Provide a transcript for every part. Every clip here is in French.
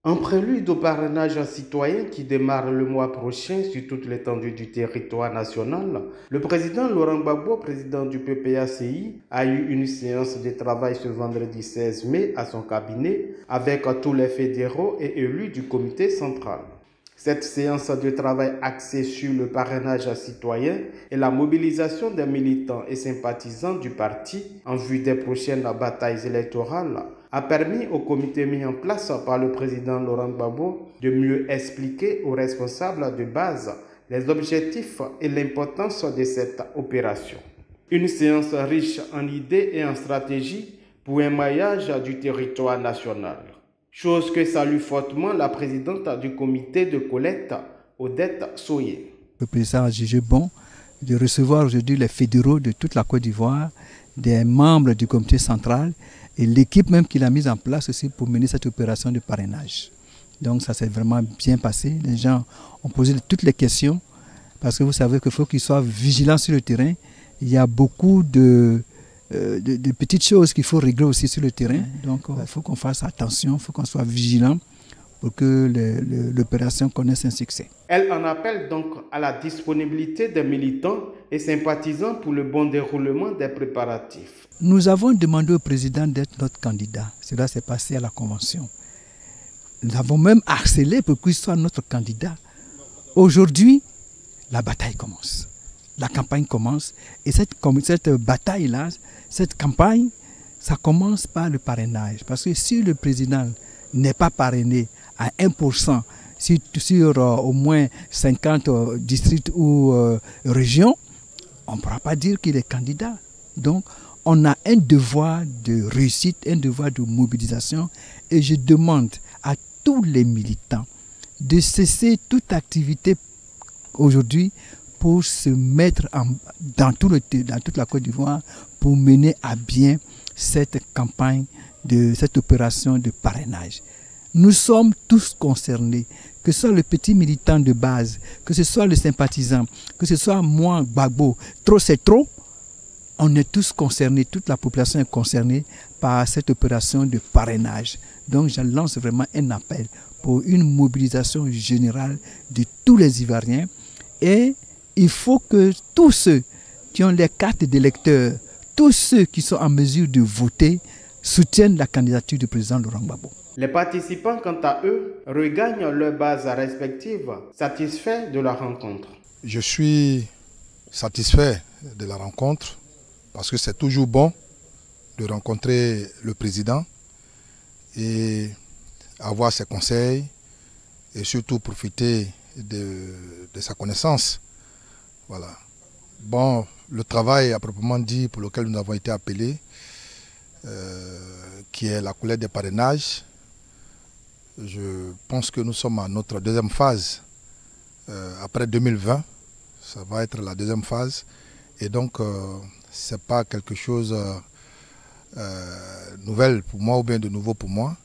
En prélude au parrainage citoyen qui démarre le mois prochain sur toute l'étendue du territoire national, le président Laurent Gbagbo, président du PPACI, a eu une séance de travail ce vendredi 16 mai à son cabinet avec tous les fédéraux et élus du comité central. Cette séance de travail axée sur le parrainage citoyen et la mobilisation des militants et sympathisants du parti en vue des prochaines batailles électorales a permis au comité mis en place par le président Laurent Gbagbo de mieux expliquer aux responsables de base les objectifs et l'importance de cette opération. Une séance riche en idées et en stratégies pour un maillage du territoire national. Chose que salue fortement la présidente du comité de collecte, Odette Soye. Le président a jugé bon de recevoir aujourd'hui les fédéraux de toute la Côte d'Ivoire, des membres du comité central et l'équipe même qu'il a mise en place aussi pour mener cette opération de parrainage. Donc ça s'est vraiment bien passé. Les gens ont posé toutes les questions parce que vous savez qu'il faut qu'ils soient vigilants sur le terrain. Il y a beaucoup de petites choses qu'il faut régler aussi sur le terrain. Donc il faut qu'on fasse attention, il faut qu'on soit vigilant pour que l'opération connaisse un succès. Elle en appelle donc à la disponibilité des militants et sympathisants pour le bon déroulement des préparatifs. Nous avons demandé au président d'être notre candidat. Cela s'est passé à la convention. Nous avons même harcelé pour qu'il soit notre candidat. Aujourd'hui, la bataille commence. La campagne commence. Et cette bataille-là, cette campagne, ça commence par le parrainage. Parce que si le président n'est pas parrainé à 1% sur au moins 50 districts ou régions, on ne pourra pas dire qu'il est candidat. Donc, on a un devoir de réussite, un devoir de mobilisation. Et je demande à tous les militants de cesser toute activité aujourd'hui pour se mettre dans toute la Côte d'Ivoire pour mener à bien cette campagne, cette opération de parrainage. Nous sommes tous concernés, que ce soit le petit militant de base, que ce soit le sympathisant, que ce soit moi, Gbagbo, trop c'est trop. On est tous concernés, toute la population est concernée par cette opération de parrainage. Donc je lance vraiment un appel pour une mobilisation générale de tous les Ivoiriens. Et il faut que tous ceux qui ont les cartes d'électeurs, tous ceux qui sont en mesure de voter, soutiennent la candidature du président Laurent Gbagbo. Les participants, quant à eux, regagnent leurs bases respectives, satisfaits de la rencontre. Je suis satisfait de la rencontre parce que c'est toujours bon de rencontrer le président et avoir ses conseils et surtout profiter de sa connaissance. Voilà. Bon, le travail à proprement dit pour lequel nous avons été appelés, qui est la collecte des parrainages, je pense que nous sommes à notre deuxième phase. Après 2020, ça va être la deuxième phase. Et donc, ce n'est pas quelque chose de nouvel pour moi ou bien de nouveau pour moi.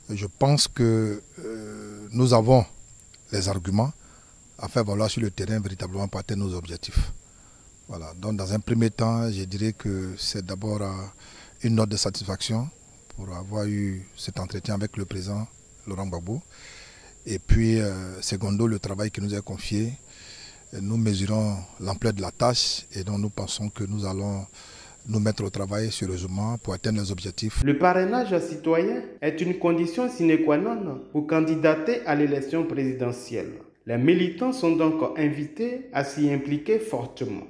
Je pense que nous avons les arguments à faire valoir sur le terrain véritablement pour atteindre nos objectifs. Voilà. Donc, dans un premier temps, je dirais que c'est d'abord une note de satisfaction pour avoir eu cet entretien avec le président Laurent Gbagbo. Et puis, secondo, le travail qui nous est confié, nous mesurons l'ampleur de la tâche et donc nous pensons que nous allons nous mettre au travail sérieusement pour atteindre les objectifs. Le parrainage citoyen est une condition sine qua non pour candidater à l'élection présidentielle. Les militants sont donc invités à s'y impliquer fortement.